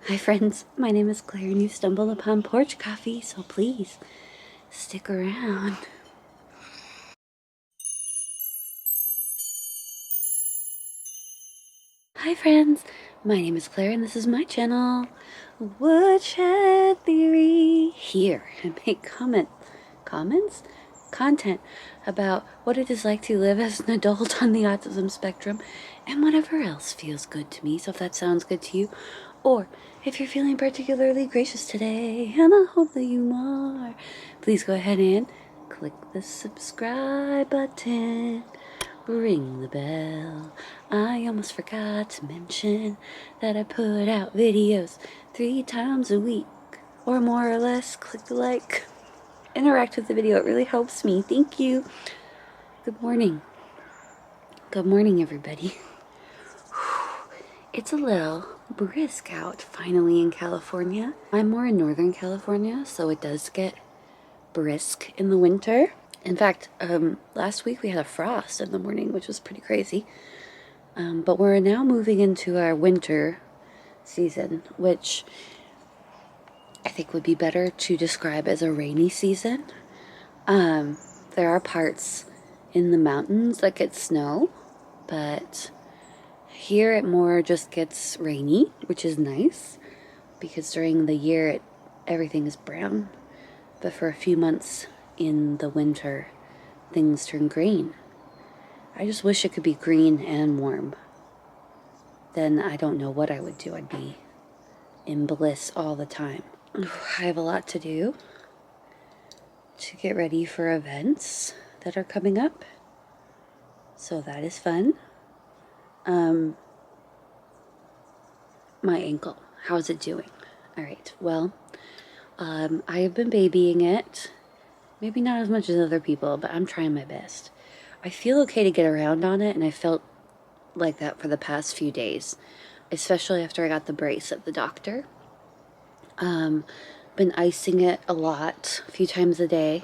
Hi friends, my name is Claire and you stumbled upon Porch Coffee, so please stick around. Hi friends, my name is Claire and this is my channel, Woodshed Theory. Here I make content about what it is like to live as an adult on the autism spectrum and whatever else feels good to me. So if that sounds good to you, or if you're feeling particularly gracious today, and I hope that you are, please go ahead and click the subscribe button. Ring the bell. I almost forgot to mention that I put out videos 3 times a week, or more or less. Click the like. Interact with the video. It really helps me. Thank you. Good morning. Good morning, everybody. It's a little brisk out finally in California. I'm more in Northern California, so it does get brisk in the winter. In fact, last week we had a frost in the morning, which was pretty crazy. But we're now moving into our winter season, which I think would be better to describe as a rainy season. There are parts in the mountains that get snow, but here it more just gets rainy, which is nice because during the year everything is brown. But for a few months in the winter, things turn green. I just wish it could be green and warm. Then I don't know what I would do. I'd be in bliss all the time. I have a lot to do to get ready for events that are coming up. So that is fun. My ankle, how's it doing? All right, well, I have been babying it. Maybe not as much as other people, but I'm trying my best. I feel okay to get around on it, and I felt like that for the past few days, especially after I got the brace at the doctor. Been icing it a lot, a few times a day.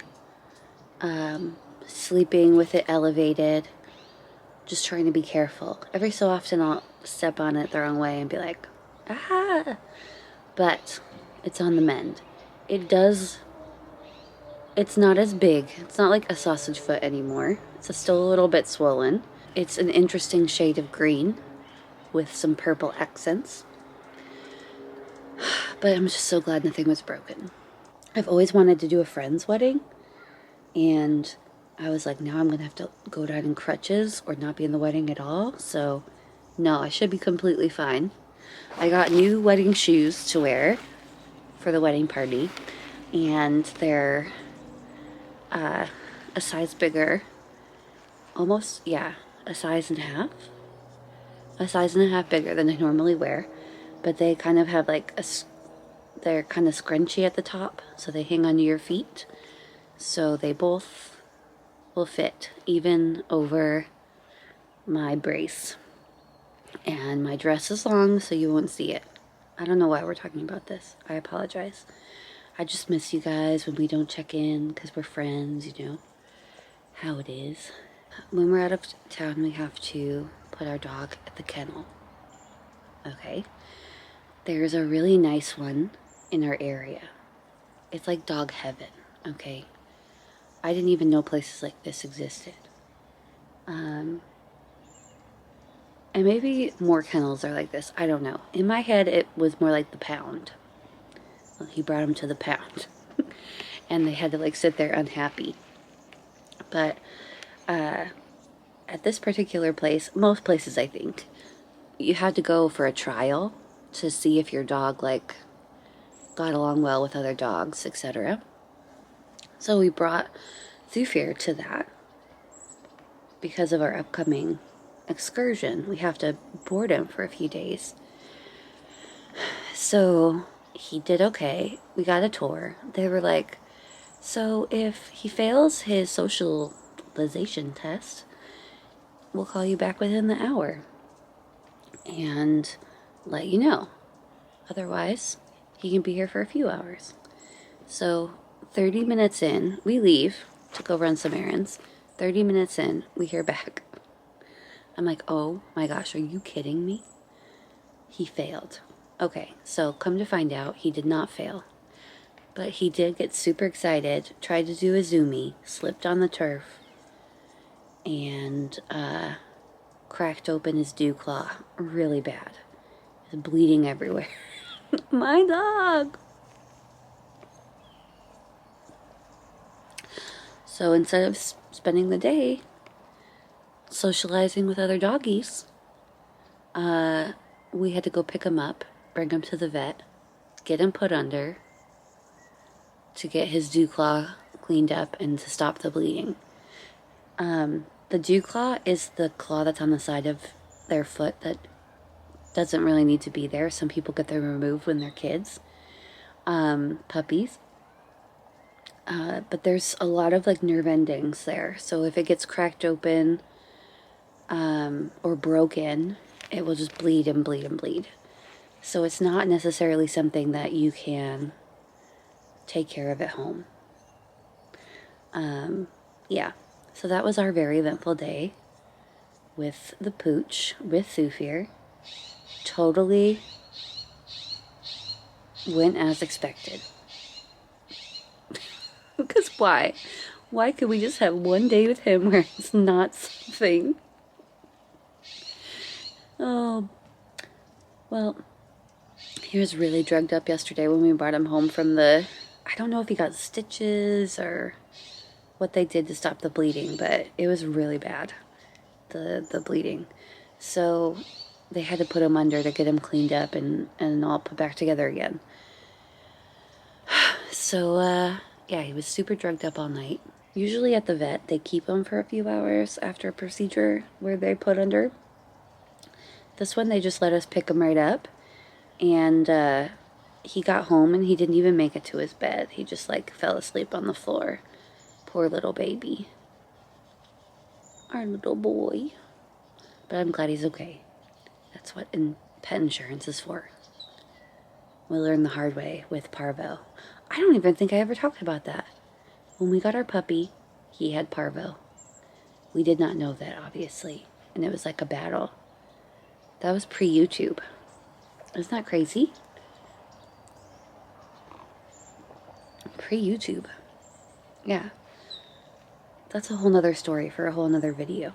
Sleeping with it elevated. Just trying to be careful. Every so often I'll step on it the wrong way and be like, ah! But it's on the mend. It's not as big. It's not like a sausage foot anymore. It's still a little bit swollen. It's an interesting shade of green with some purple accents. But I'm just so glad nothing was broken. I've always wanted to do a friend's wedding, and I was like, now I'm going to have to go down in crutches or not be in the wedding at all. So, no, I should be completely fine. I got new wedding shoes to wear for the wedding party, and they're a size bigger. Almost, yeah, a size and a half. A size and a half bigger than I normally wear. But they kind of have like they're kind of scrunchy at the top, so they hang onto your feet. So they both will fit even over my brace. And my dress is long, so you won't see it. I don't know why we're talking about this. I apologize. I just miss you guys when we don't check in because we're friends, you know how it is. When we're out of town, we have to put our dog at the kennel. Okay? There's a really nice one in our area. It's like dog heaven, okay? I didn't even know places like this existed. And maybe more kennels are like this. I don't know. In my head, it was more like the pound. Well, he brought him to the pound. And they had to like sit there unhappy. But at this particular place, most places I think, you had to go for a trial to see if your dog like got along well with other dogs, etc. So we brought Zufir to that because of our upcoming excursion. We have to board him for a few days. So he did okay. We got a tour. They were like, so if he fails his socialization test, we'll call you back within the hour and let you know. Otherwise, he can be here for a few hours. So 30 minutes in, we leave to go run some errands. 30 minutes in, we hear back. I'm like, oh my gosh, are you kidding me? He failed. Okay, so come to find out, he did not fail. But he did get super excited, tried to do a zoomie, slipped on the turf, and cracked open his dew claw really bad. He's bleeding everywhere. My dog! So instead of spending the day socializing with other doggies, we had to go pick him up, bring him to the vet, get him put under, to get his dew claw cleaned up and to stop the bleeding. The dew claw is the claw that's on the side of their foot that doesn't really need to be there. Some people get them removed when they're kids, puppies. But there's a lot of like nerve endings there. So if it gets cracked open or broken, it will just bleed and bleed and bleed. So it's not necessarily something that you can take care of at home. Yeah, so that was our very eventful day with the pooch, with Thufir. Totally went as expected. Because why? Why could we just have one day with him where it's not something? Oh, well, he was really drugged up yesterday when we brought him home from I don't know if he got stitches or what they did to stop the bleeding, but it was really bad, the bleeding. So they had to put him under to get him cleaned up and all put back together again. So, yeah, he was super drugged up all night. Usually at the vet, they keep him for a few hours after a procedure where they put under. This one, they just let us pick him right up. And he got home and he didn't even make it to his bed. He just, like, fell asleep on the floor. Poor little baby. Our little boy. But I'm glad he's okay. That's what pet insurance is for. We learned the hard way with Parvo. I don't even think I ever talked about that. When we got our puppy, he had Parvo. We did not know that, obviously. And it was like a battle. That was pre-YouTube. Isn't that crazy? Pre-YouTube. Yeah. That's a whole nother story for a whole nother video.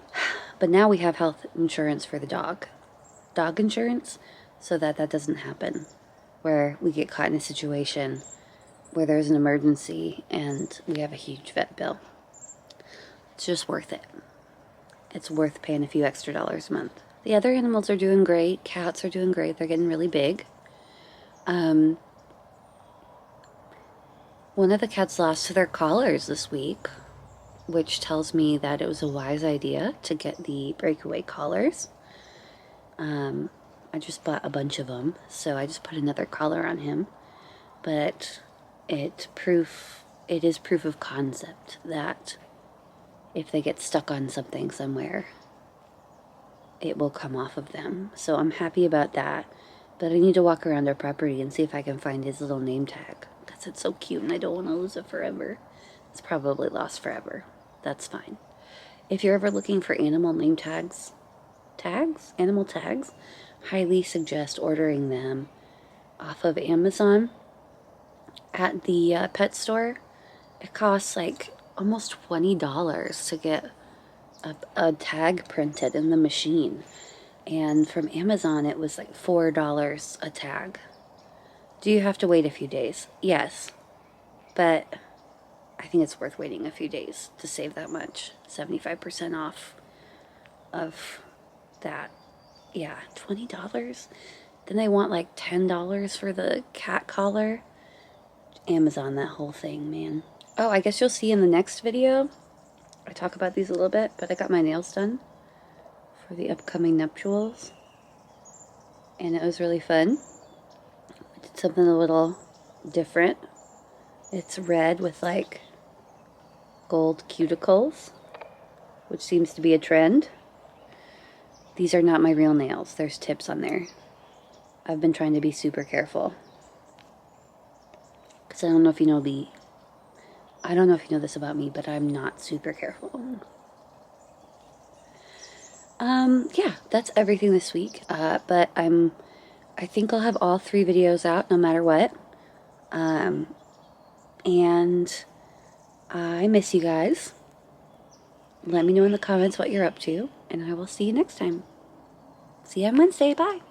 But now we have health insurance for the dog. Dog insurance, so that doesn't happen. Where we get caught in a situation where there's an emergency and we have a huge vet bill. It's just worth it. It's worth paying a few extra dollars a month. The other animals are doing great. Cats are doing great. They're getting really big. One of the cats lost their collars this week, which tells me that it was a wise idea to get the breakaway collars. I just bought a bunch of them, so I just put another collar on him. But it is proof of concept that if they get stuck on something somewhere, it will come off of them. So I'm happy about that. But I need to walk around our property and see if I can find his little name tag, because it's so cute and I don't want to lose it forever. It's probably lost forever. That's fine. If you're ever looking for animal name tags, animal tags, highly suggest ordering them off of Amazon at the pet store. It costs like almost $20 to get a tag printed in the machine. And from Amazon, it was like $4 a tag. Do you have to wait a few days? Yes. But I think it's worth waiting a few days to save that much. 75% off of that. Yeah, $20. Then they want like $10 for the cat collar. Amazon, that whole thing, man. Oh, I guess you'll see in the next video. I talk about these a little bit, but I got my nails done for the upcoming nuptials. And it was really fun. I did something a little different. It's red with like gold cuticles, which seems to be a trend. These are not my real nails. There's tips on there. I've been trying to be super careful. Because I don't know if you know this about me, but I'm not super careful. Yeah, that's everything this week. But I I think I'll have all 3 videos out no matter what. And I miss you guys. Let me know in the comments what you're up to, and I will see you next time. See you on Wednesday. Bye.